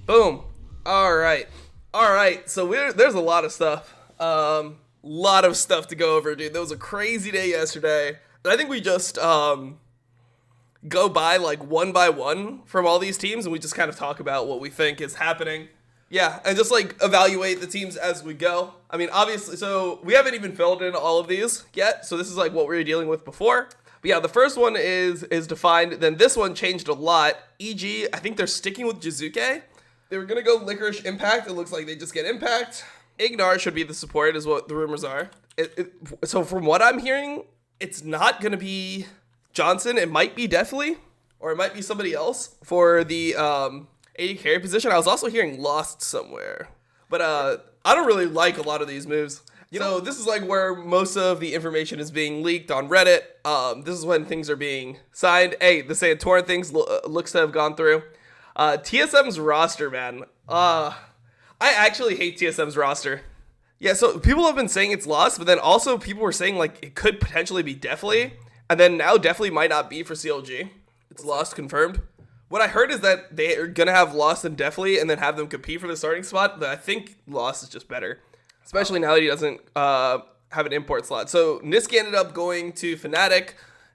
Boom. All right. So there's a lot of stuff. Lot of stuff to go over, dude. That was a crazy day yesterday. And I think we just go by like one by one from all these teams, and we just kind of talk about what we think is happening. Yeah, and just like evaluate the teams as we go. I mean, obviously, so we haven't even filled in all of these yet. So this is like what we were dealing with before. But yeah, the first one is defined. Then this one changed a lot. E.g., I think they're sticking with Jizuke. They were going to go Licorice Impact. It looks like they just get Impact. Ignar should be the support is what the rumors are. So from what I'm hearing, it's not going to be Johnson. It might be Deathly, or it might be somebody else for the AD carry position. I was also hearing Lost somewhere. But I don't really like a lot of these moves. So this is like where most of the information is being leaked on Reddit. This is when things are being signed. Hey, the Santorin things looks to have gone through. TSM's roster, man. I actually hate TSM's roster. Yeah, so people have been saying it's lost, but then also people were saying like it could potentially be Deathly, and then now Deathly might not be for CLG. It's lost confirmed. What I heard is that they are gonna have Lost and Deathly, and then have them compete for the starting spot. But I think Lost is just better, especially now that he doesn't have an import slot. So Niski ended up going to Fnatic,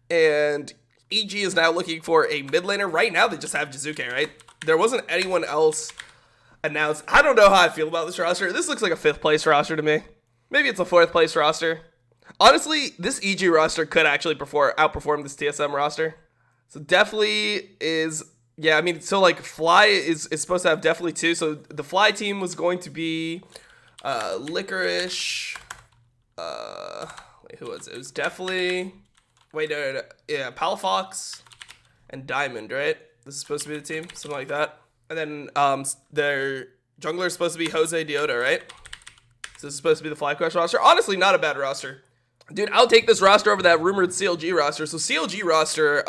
and EG is now looking for a mid laner. Right now, they just have Jizuke, right? There wasn't anyone else announced. I don't know how I feel about this roster. This looks like a 5th place roster to me. Maybe it's a 4th place roster. Honestly, this EG roster could actually outperform this TSM roster. So Deathly is, yeah, I mean, so like Fly is supposed to have Deathly too. So the Fly team was going to be Licorice. Wait, who was it? It was Deathly. Wait, no. Yeah, Palafox and Diamond, right? This is supposed to be the team, something like that. And then their jungler is supposed to be Jose Diota, right? So this is supposed to be the FlyQuest roster. Honestly, not a bad roster. Dude, I'll take this roster over that rumored CLG roster. So CLG roster,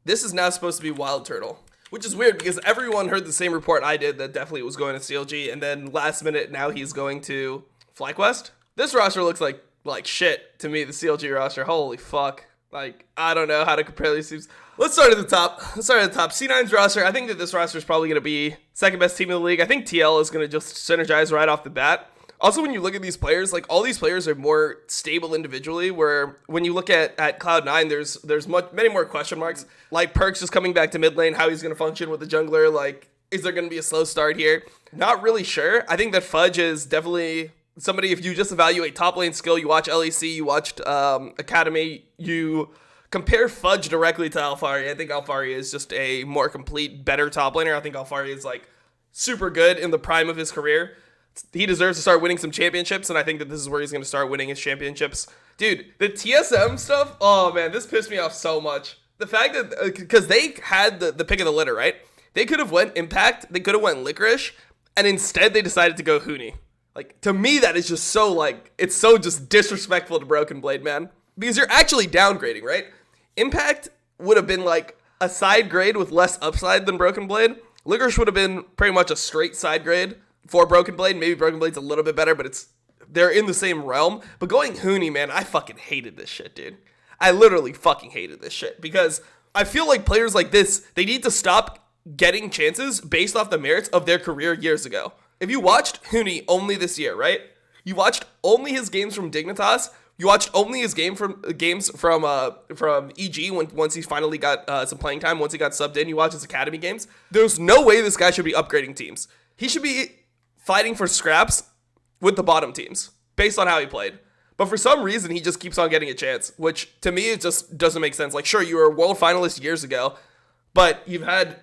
this is now supposed to be Wild Turtle, which is weird because everyone heard the same report I did that Deathly was going to CLG, and then last minute now he's going to FlyQuest. This roster looks like shit to me, the CLG roster. Holy fuck. Like, I don't know how to compare these teams. Let's start at the top. C9's roster, I think that this roster is probably going to be second best team in the league. I think TL is going to just synergize right off the bat. Also, when you look at these players, like all these players are more stable individually, where when you look at Cloud9, there's many more question marks. Like Perks just coming back to mid lane, how he's going to function with the jungler. Like, is there going to be a slow start here? Not really sure. I think that Fudge is definitely somebody, if you just evaluate top lane skill, you watch LEC, you watched Academy, you compare Fudge directly to Alfari. I think Alfari is just a more complete, better top laner. I think Alfari is like super good in the prime of his career. He deserves to start winning some championships, and I think that this is where he's going to start winning his championships. Dude, the TSM stuff, oh man, this pissed me off so much. The fact that, because they had the pick of the litter, right? They could have went Impact, they could have went Licorice, and instead they decided to go Huni. Like, to me, that is just so, like, it's so just disrespectful to Broken Blade, man. Because you're actually downgrading, right? Impact would have been, like, a side grade with less upside than Broken Blade. Licorice would have been pretty much a straight side grade for Broken Blade. Maybe Broken Blade's a little bit better, but they're in the same realm. But going Huni, man, I fucking hated this shit, dude. I literally fucking hated this shit. Because I feel like players like this, they need to stop getting chances based off the merits of their career years ago. If you watched Huni only this year, right? You watched only his games from Dignitas. You watched only his games from EG once he finally got some playing time. Once he got subbed in, you watch his academy games. There's no way this guy should be upgrading teams. He should be fighting for scraps with the bottom teams based on how he played. But for some reason, he just keeps on getting a chance, which to me it just doesn't make sense. Like, sure, you were a world finalist years ago, but you've had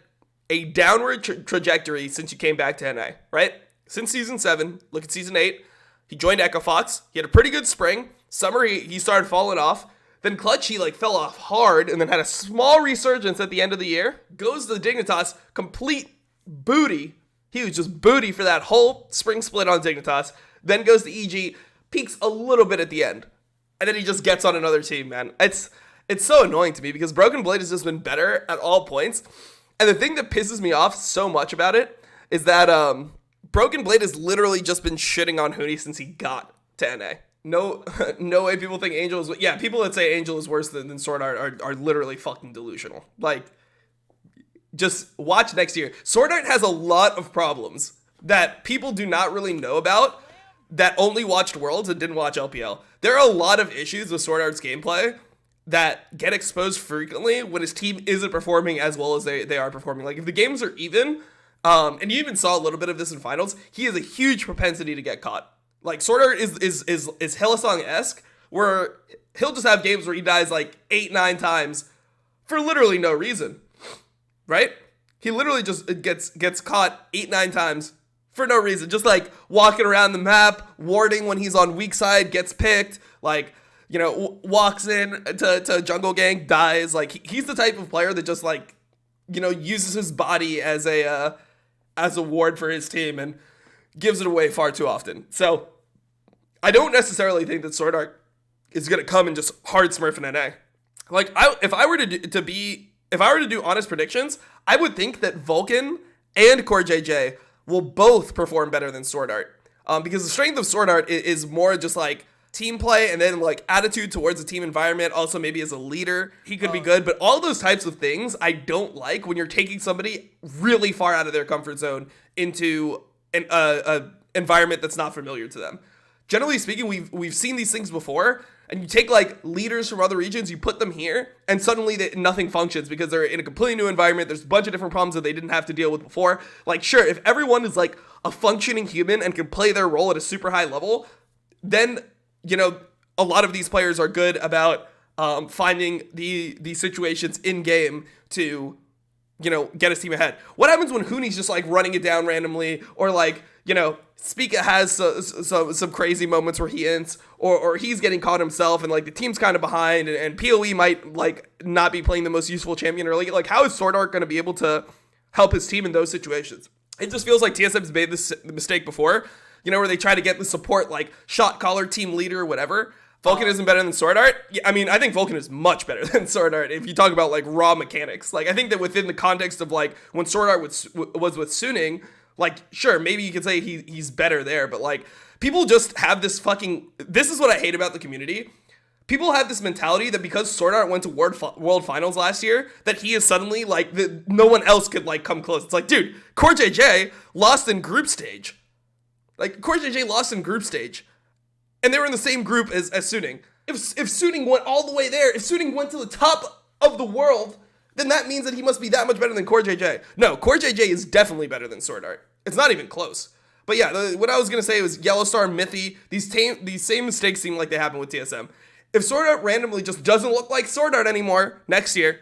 a downward trajectory since you came back to NA, right? Since Season 7, look at Season 8, he joined Echo Fox. He had a pretty good spring. Summer, he started falling off. Then Clutch, he like fell off hard and then had a small resurgence at the end of the year. Goes to the Dignitas, complete booty. He was just booty for that whole spring split on Dignitas. Then goes to EG, peaks a little bit at the end. And then he just gets on another team, man. It's so annoying to me because Broken Blade has just been better at all points. And the thing that pisses me off so much about it is that Broken Blade has literally just been shitting on Huni since he got to NA. No way people think Angel is... Yeah, people that say Angel is worse than Sword are literally fucking delusional. Like, just watch next year. Sword Art has a lot of problems that people do not really know about that only watched Worlds and didn't watch LPL. There are a lot of issues with Sword Art's gameplay that get exposed frequently when his team isn't performing as well as they are performing. Like if the games are even, and you even saw a little bit of this in finals, he has a huge propensity to get caught. Like Sword Art is Hillsong-esque, where he'll just have games where he dies like 8-9 times for literally no reason, right? He literally just gets caught 8-9 times for no reason, just like walking around the map, warding when he's on weak side, gets picked, like, you know, walks in to jungle gang, dies. Like he's the type of player that just like, you know, uses his body as a ward for his team and gives it away far too often. So I don't necessarily think that Sword Art is gonna come and just hard smurf an NA. Like if I were to do honest predictions, I would think that Vulcan and Core JJ will both perform better than Sword Art. Because the strength of Sword Art is more just like team play and then like attitude towards the team environment. Also maybe as a leader, he could be good. But all those types of things I don't like when you're taking somebody really far out of their comfort zone into an environment that's not familiar to them. Generally speaking, we've seen these things before. And you take like leaders from other regions, you put them here, and suddenly nothing functions because they're in a completely new environment. There's a bunch of different problems that they didn't have to deal with before. Like, sure, if everyone is like a functioning human and can play their role at a super high level, then, you know, a lot of these players are good about finding the situations in game to, you know, get his team ahead. What happens when Hooney's just like running it down randomly, or like, you know, Spica has some crazy moments where he ints, or he's getting caught himself and like the team's kind of behind, and PoE might like not be playing the most useful champion early. Like how is Sword Art going to be able to help his team in those situations? It just feels like TSM's made this mistake before, you know, where they try to get the support like shot caller, team leader, whatever. Vulcan isn't better than Sword Art. Yeah, I mean, I think Vulcan is much better than Sword Art if you talk about like raw mechanics. Like I think that within the context of like when Sword Art was with Suning, like, sure, maybe you could say he's better there, but like people just have this this is what I hate about the community. People have this mentality that because Sword Art went to World Finals last year, that he is suddenly like, no one else could like come close. It's like, dude, Core JJ lost in group stage. Like Core JJ lost in group stage. And they were in the same group as Suning. If Suning went all the way there, if Suning went to the top of the world, then that means that he must be that much better than Core JJ. No, Core JJ is definitely better than Sword Art. It's not even close. But yeah, what I was going to say was Yellow Star, Mythy, these same mistakes seem like they happen with TSM. If Sword Art randomly just doesn't look like Sword Art anymore next year,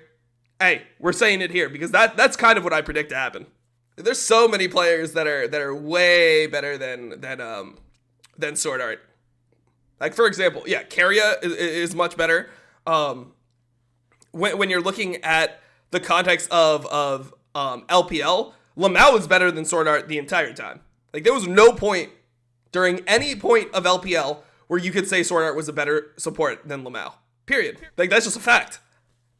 hey, we're saying it here because that's kind of what I predict to happen. There's so many players that are way better than Sword Art. Like for example, yeah, Keria is much better. When you're looking at the context of LPL, Lamau is better than Sword Art the entire time. Like there was no point during any point of LPL where you could say Sword Art was a better support than Lamau. Period. Like that's just a fact.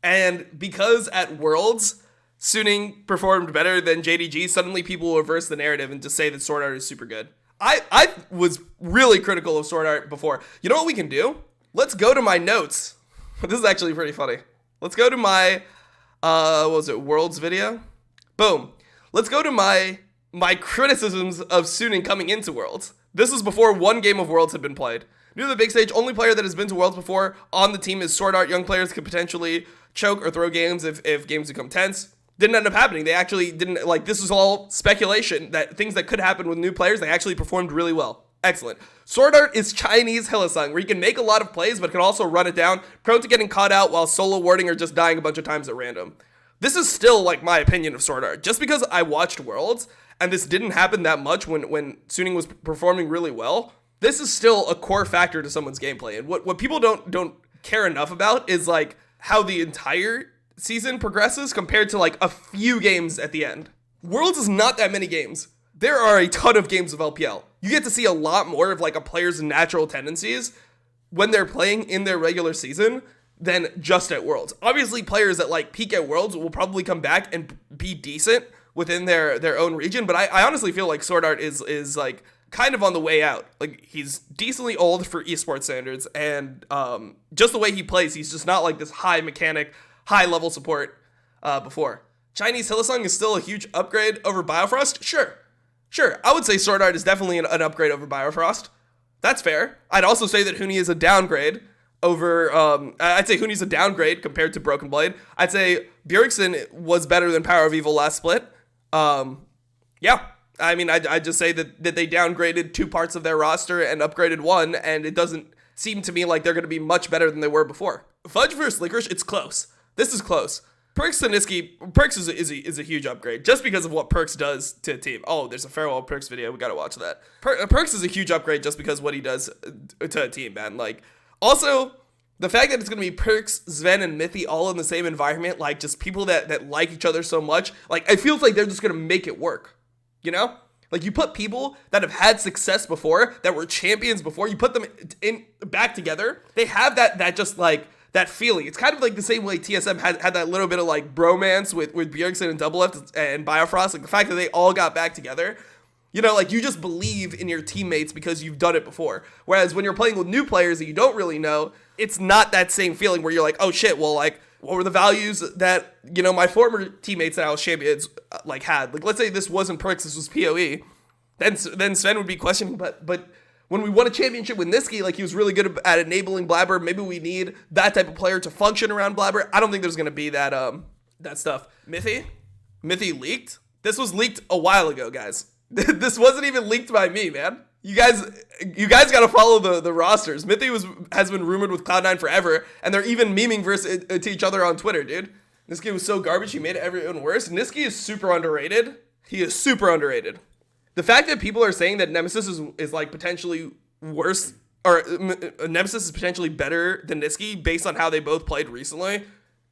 And because at Worlds, Suning performed better than JDG, suddenly people will reverse the narrative and just say that Sword Art is super good. I was really critical of Sword Art before. You know what we can do? Let's go to my notes. This is actually pretty funny. Let's go to my, Worlds video? Boom. Let's go to my criticisms of Suning coming into Worlds. This is before one game of Worlds had been played. New to the big stage, only player that has been to Worlds before on the team is Sword Art. Young players could potentially choke or throw games if games become tense. Didn't end up happening. They actually didn't, like, this was all speculation that things that could happen with new players, they actually performed really well. Excellent. Sword Art is Chinese Hillsong, where you can make a lot of plays, but can also run it down, prone to getting caught out while solo warding or just dying a bunch of times at random. This is still, like, my opinion of Sword Art. Just because I watched Worlds, and this didn't happen that much when Suning was performing really well, this is still a core factor to someone's gameplay. And what people don't care enough about is, like, how the entire season progresses compared to, like, a few games at the end. Worlds is not that many games. There are a ton of games of LPL. You get to see a lot more of, like, a player's natural tendencies when they're playing in their regular season than just at Worlds. Obviously, players that, like, peak at Worlds will probably come back and be decent within their own region, but I honestly feel like Sword Art is like, kind of on the way out. Like, he's decently old for esports standards, and just the way he plays, he's just not, like, this high mechanic, high-level support before. Chinese Hillsong is still a huge upgrade over Biofrost? Sure. I would say Sword Art is definitely an upgrade over Biofrost. That's fair. I'd also say that Huni is a downgrade over, I'd say Huni's a downgrade compared to Broken Blade. I'd say Bjergsen was better than Power of Evil last split. Yeah. I mean, I'd just say that they downgraded 2 parts of their roster and upgraded 1, and it doesn't seem to me like they're going to be much better than they were before. Fudge versus Licorice, it's close. This is close. Perks to Niski, Perks is a huge upgrade just because of what Perks does to a team. Oh, there's a Farewell Perks video. We got to watch that. Perks is a huge upgrade just because what he does to a team, man. Like, also, the fact that it's going to be Perks, Sven, and Mithy all in the same environment, like, just people that like each other so much, like, it feels like they're just going to make it work, you know? Like, you put people that have had success before, that were champions before, you put them in back together, they have that just, like, that feeling. It's kind of like the same way TSM had that little bit of, like, bromance with Bjergsen and Doublelift and Biofrost. Like, the fact that they all got back together, you know, like, you just believe in your teammates because you've done it before. Whereas when you're playing with new players that you don't really know, it's not that same feeling where you're like, oh, shit, well, like, what were the values that, you know, my former teammates that I was champions, like, had? Like, let's say this wasn't Perks, this was PoE. Then Sven would be questioning, but when we won a championship with Niski, like, he was really good at enabling Blabber. Maybe we need that type of player to function around Blabber. I don't think there's going to be that stuff. Mithy leaked? This was leaked a while ago, guys. This wasn't even leaked by me, man. You guys got to follow the rosters. Mithy has been rumored with Cloud9 forever, and they're even memeing to each other on Twitter, dude. Niski was so garbage, he made everyone worse. Niski is super underrated. He is super underrated. The fact that people are saying that Nemesis is like potentially worse, or Nemesis is potentially better than Niski based on how they both played recently,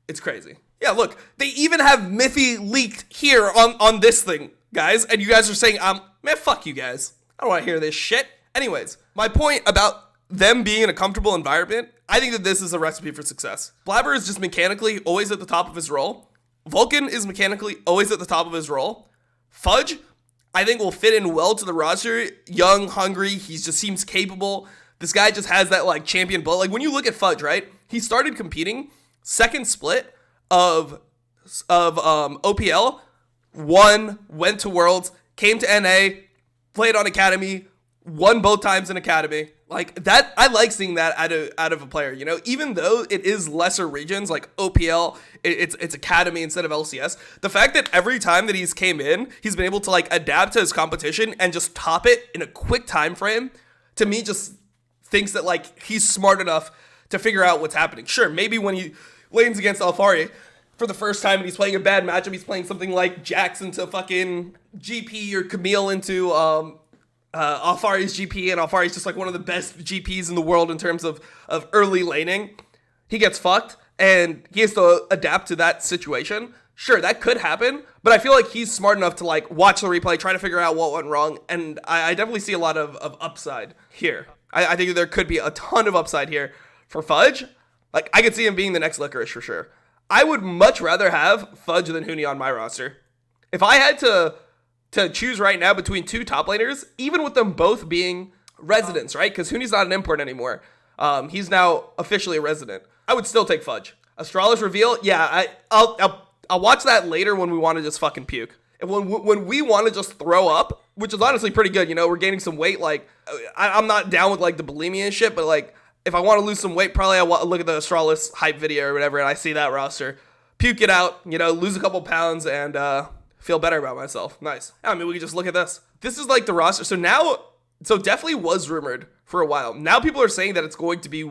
it's crazy. Yeah, look, they even have Mithy leaked here on this thing, guys, and you guys are saying, man, fuck you guys. I don't want to hear this shit. Anyways, my point about them being in a comfortable environment, I think that this is a recipe for success. Blabber is just mechanically always at the top of his role. Vulcan is mechanically always at the top of his role. Fudge, I think, will fit in well to the roster. Young, hungry, he just seems capable. This guy just has that, like, champion blood. Like, when you look at Fudge, right? He started competing, second split of OPL, won, went to Worlds, came to NA, played on Academy, won both times in Academy. Like, that, I like seeing that out of a player, you know? Even though it is lesser regions, like OPL, it's Academy instead of LCS. The fact that every time that he's came in, he's been able to, like, adapt to his competition and just top it in a quick time frame, to me just thinks that, like, he's smart enough to figure out what's happening. Sure, maybe when he lanes against Alfari for the first time and he's playing a bad matchup, he's playing something like Jackson to fucking GP or Camille into Alfari's GP, and Alfari's just like one of the best GPs in the world in terms of early laning. He gets fucked, and he has to adapt to that situation. Sure, that could happen, but I feel like he's smart enough to, like, watch the replay, try to figure out what went wrong, and I definitely see a lot of upside here. I think there could be a ton of upside here for Fudge. Like, I could see him being the next Licorice for sure. I would much rather have Fudge than Huni on my roster. If I had to choose right now between 2 top laners, even with them both being residents, right? Because Huni's not an import anymore. He's now officially a resident. I would still take Fudge. Astralis reveal, yeah, I'll watch that later when we want to just fucking puke. And when we want to just throw up, which is honestly pretty good, you know, we're gaining some weight. Like, I'm not down with, like, the bulimia and shit, but, like, if I want to lose some weight, probably I look at the Astralis hype video or whatever, and I see that roster. Puke it out, you know, lose a couple pounds, and feel better about myself. Nice. I mean, we can just look at this. This is, like, the roster. So definitely was rumored for a while. Now people are saying that it's going to be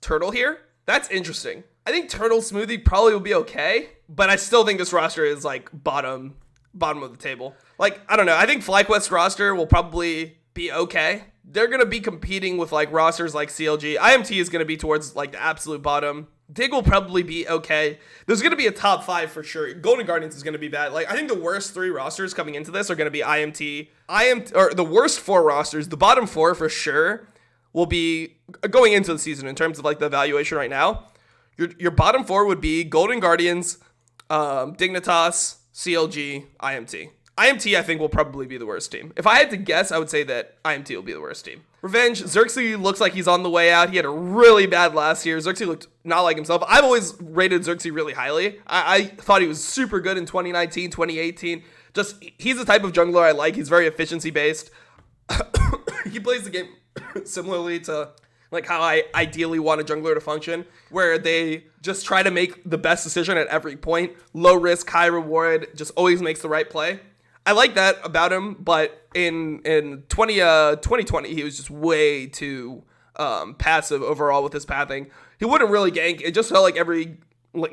Turtle here. That's interesting. I think Turtle Smoothie probably will be okay, but I still think this roster is, like, bottom of the table. Like, I don't know. I think FlyQuest roster will probably be okay. They're going to be competing with, like, rosters like CLG. IMT is going to be towards, like, the absolute bottom. Dig will probably be okay. There's going to be a top 5 for sure. Golden Guardians is going to be bad. Like, I think the worst 3 rosters coming into this are going to be IMT, or the worst 4 rosters. The bottom 4 for sure will be going into the season in terms of, like, the evaluation right now. Your bottom 4 would be Golden Guardians, Dignitas, CLG, IMT. IMT, I think, will probably be the worst team. If I had to guess, I would say that IMT will be the worst team. Revenge, Xerxes looks like he's on the way out. He had a really bad last year. Xerxes looked not like himself. I've always rated Xerxes really highly. I thought he was super good in 2019, 2018. Just, he's the type of jungler I like. He's very efficiency-based. He plays the game similarly to like how I ideally want a jungler to function, where they just try to make the best decision at every point. Low risk, high reward, just always makes the right play. I like that about him, but in 2020, he was just way too passive overall with his pathing. He wouldn't really gank. It just felt like every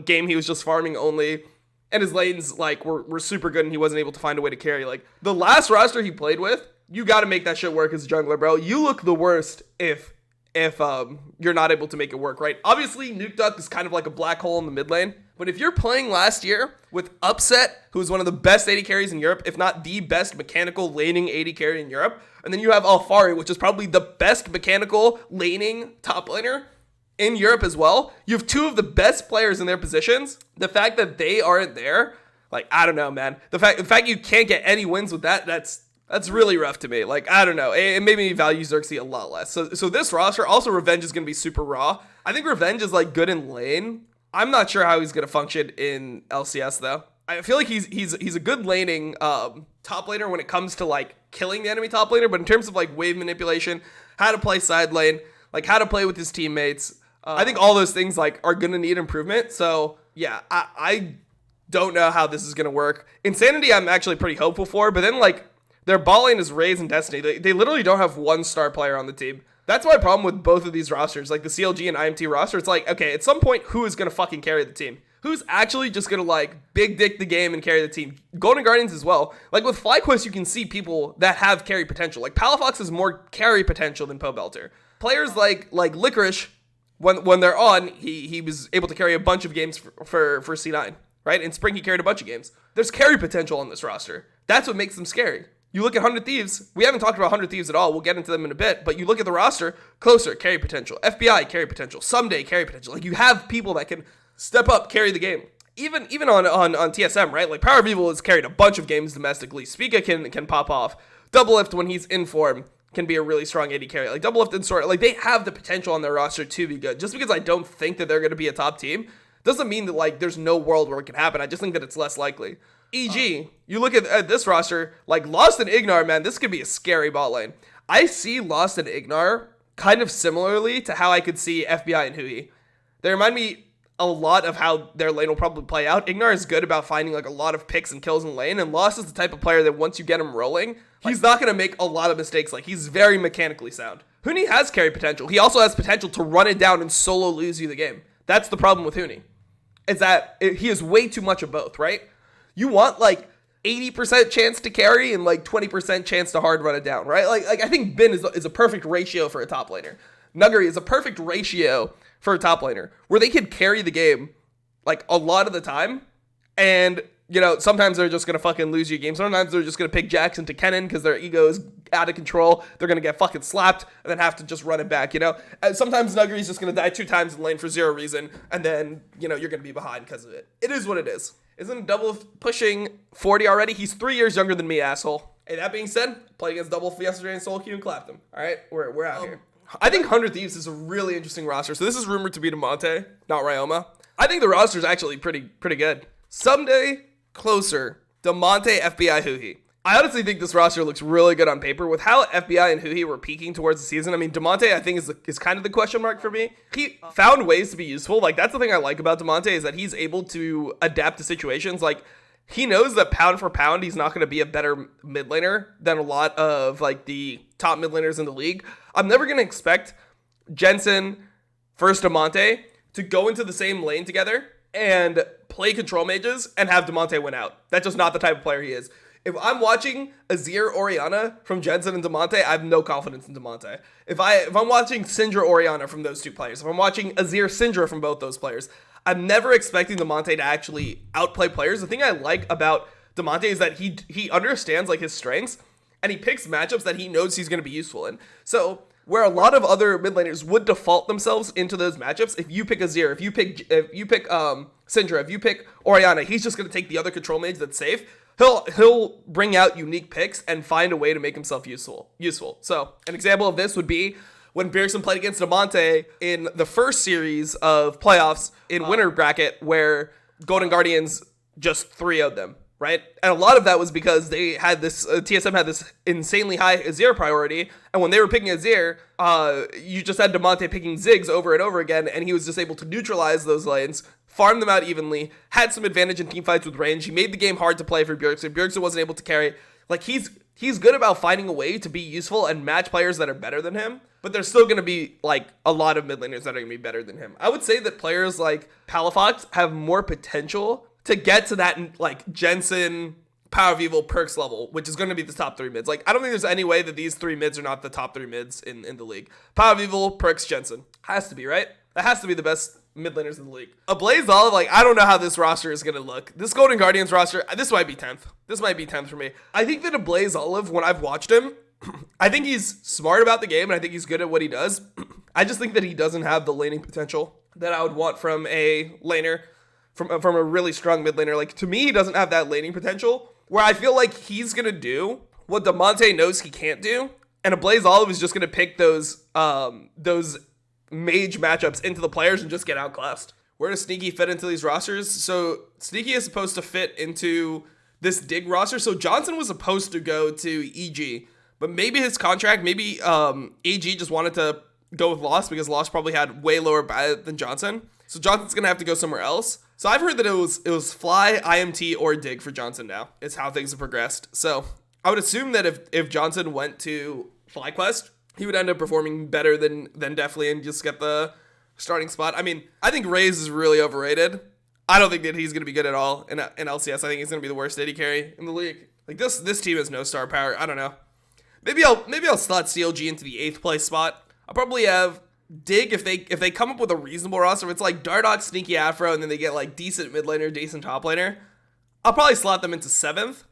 game he was just farming only. And his lanes like were super good, and he wasn't able to find a way to carry. Like the last roster he played with, you got to make that shit work as a jungler, bro. You look the worst if you're not able to make it work, right? Obviously, Nuke Duck is kind of like a black hole in the mid lane. But if you're playing last year with Upset, who is one of the best AD carries in Europe, if not the best mechanical laning AD carry in Europe, and then you have Alfari, which is probably the best mechanical laning top laner in Europe as well, you have two of the best players in their positions. The fact that they aren't there, like, I don't know, man. The fact you can't get any wins with that's really rough to me. Like, I don't know. It made me value Xerxes a lot less. So this roster, also Revenge is going to be super raw. I think Revenge is, like, good in lane. I'm not sure how he's going to function in LCS, though. I feel like he's a good laning top laner when it comes to, like, killing the enemy top laner. But in terms of, like, wave manipulation, how to play side lane, like, how to play with his teammates, I think all those things, like, are going to need improvement. So, yeah, I don't know how this is going to work. Insanity, I'm actually pretty hopeful for. But then, like, their bot lane is Raze and Destiny. They literally don't have one star player on the team. That's my problem with both of these rosters, like the CLG and IMT roster. It's like, okay, at some point, who is going to fucking carry the team? Who's actually just going to, like, big dick the game and carry the team? Golden Guardians as well. Like, with FlyQuest, you can see people that have carry potential. Like, Palafox has more carry potential than Pobelter. Players like Licorice, when they're on, he was able to carry a bunch of games for C9, right? In Spring, he carried a bunch of games. There's carry potential on this roster. That's what makes them scary. You look at 100 Thieves. We haven't talked about 100 Thieves at all. We'll get into them in a bit. But you look at the roster, Closer, carry potential. FBI, carry potential. Someday, carry potential. Like, you have people that can step up, carry the game. Even on TSM, right? Like, Power of Evil has carried a bunch of games domestically. Spica can pop off. Doublelift, when he's in form, can be a really strong AD carry. Like, Doublelift and Sword, like, they have the potential on their roster to be good. Just because I don't think that they're going to be a top team doesn't mean that, like, there's no world where it can happen. I just think that it's less likely. EG, you look at this roster, like Lost and Ignar, man, this could be a scary bot lane. I see Lost and Ignar kind of similarly to how I could see FBI and Hui. They remind me a lot of how their lane will probably play out. Ignar is good about finding like a lot of picks and kills in lane, and Lost is the type of player that once you get him rolling, he's not going to make a lot of mistakes. Like, he's very mechanically sound. Huni has carry potential. He also has potential to run it down and solo lose you the game. That's the problem with Huni, is that he is way too much of both, right? You want like 80% chance to carry and like 20% chance to hard run it down, right? Like I think Bin is a perfect ratio for a top laner. Nuggery is a perfect ratio for a top laner where they can carry the game like a lot of the time, and you know, sometimes they're just gonna fucking lose you a game. Sometimes they're just gonna pick Jackson to Kennen because their ego is out of control. They're gonna get fucking slapped and then have to just run it back, you know? And sometimes Nuggery's just gonna die 2 times in lane for 0 reason, and then, you know, you're gonna be behind because of it. It is what it is. Isn't Double pushing 40 already? He's 3 years younger than me, asshole. Hey, that being said, played against Double yesterday in solo queue and clapped him. All right, we're out here. I think 100 Thieves is a really interesting roster. So this is rumored to be Demonte, not Ryoma. I think the roster is actually pretty good. Someday, Closer, Demonte, FBI, Hui. I honestly think this roster looks really good on paper with how FBI and Hui were peaking towards the season. I mean, Demonte, I think, is kind of the question mark for me. He found ways to be useful. Like, that's the thing I like about Demonte, is that he's able to adapt to situations. Like, he knows that pound for pound, he's not going to be a better mid laner than a lot of, like, the top mid laners in the league. I'm never going to expect Jensen, first Demonte, to go into the same lane together and play control mages and have Demonte win out. That's just not the type of player he is. If I'm watching Azir Orianna from Jensen and Demonte, I have no confidence in Demonte. If I'm watching Syndra Orianna from those two players, if I'm watching Azir Syndra from both those players, I'm never expecting Demonte to actually outplay players. The thing I like about Demonte is that he understands like his strengths, and he picks matchups that he knows he's going to be useful in. So where a lot of other mid laners would default themselves into those matchups, if you pick Azir, if you pick Syndra, if you pick Orianna, he's just going to take the other control mage that's safe. he'll bring out unique picks and find a way to make himself useful. So an example of this would be when Bjergsen played against Diamante in the first series of playoffs in winter bracket, where Golden Guardians just 3-0'd them, right? And a lot of that was because they had this, TSM had this insanely high Azir priority, and when they were picking Azir, you just had Diamante picking Ziggs over and over again, and he was just able to neutralize those lanes, farm them out evenly, had some advantage in teamfights with range. He made the game hard to play for Bjergsen. Bjergsen wasn't able to carry. Like, he's good about finding a way to be useful and match players that are better than him, but there's still going to be, like, a lot of mid laners that are going to be better than him. I would say that players like Palafox have more potential to get to that, like, Jensen, Power of Evil, Perks level, which is going to be the top 3 mids. Like, I don't think there's any way that these 3 mids are not the top 3 mids in the league. Power of Evil, Perks, Jensen. Has to be, right? That has to be the best mid laners in the league. A Blaze Olive, like, I don't know how this roster is going to look. This Golden Guardians roster, this might be 10th. This might be 10th for me. I think that a Blaze Olive, when I've watched him, I think he's smart about the game, and I think he's good at what he does. I just think that he doesn't have the laning potential that I would want from a laner, from a really strong mid laner. Like, to me, he doesn't have that laning potential, where I feel like he's going to do what Diamante knows he can't do, and a Blaze Olive is just going to pick those mage matchups into the players and just get outclassed. Where does Sneaky fit into these rosters? So Sneaky is supposed to fit into this Dig roster. So Johnson was supposed to go to EG, but maybe his contract, maybe AG just wanted to go with Lost because Lost probably had way lower buyout than Johnson. So Johnson's gonna have to go somewhere else. So I've heard that it was Fly, IMT, or Dig for Johnson now. It's how things have progressed. So I would assume that if Johnson went to FlyQuest, he would end up performing better than Definitely and just get the starting spot. I mean, I think Raze is really overrated. I don't think that he's going to be good at all in LCS. I think he's going to be the worst AD carry in the league. Like, this team has no star power. I don't know. Maybe I'll slot CLG into the 8th place spot. I'll probably have Dig if they come up with a reasonable roster. If it's like Dardoch, Sneaky Afro, and then they get like decent mid laner, decent top laner, I'll probably slot them into 7th,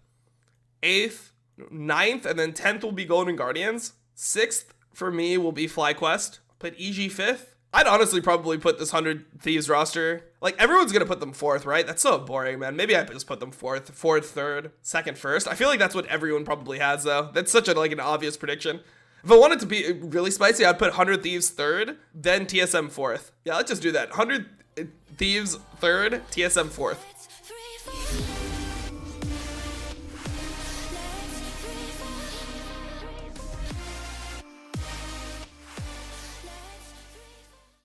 8th, 9th, and then 10th will be Golden Guardians. 6th for me will be FlyQuest. Put EG 5th. I'd honestly probably put this 100 Thieves roster. Like, everyone's going to put them 4th, right? That's so boring, man. Maybe I just put them 4th, 3rd, 2nd, 1st. I feel like that's what everyone probably has, though. That's such an obvious prediction. If I wanted to be really spicy, I'd put 100 Thieves 3rd, then TSM 4th. Yeah, let's just do that. 100 Thieves 3rd, TSM 4th.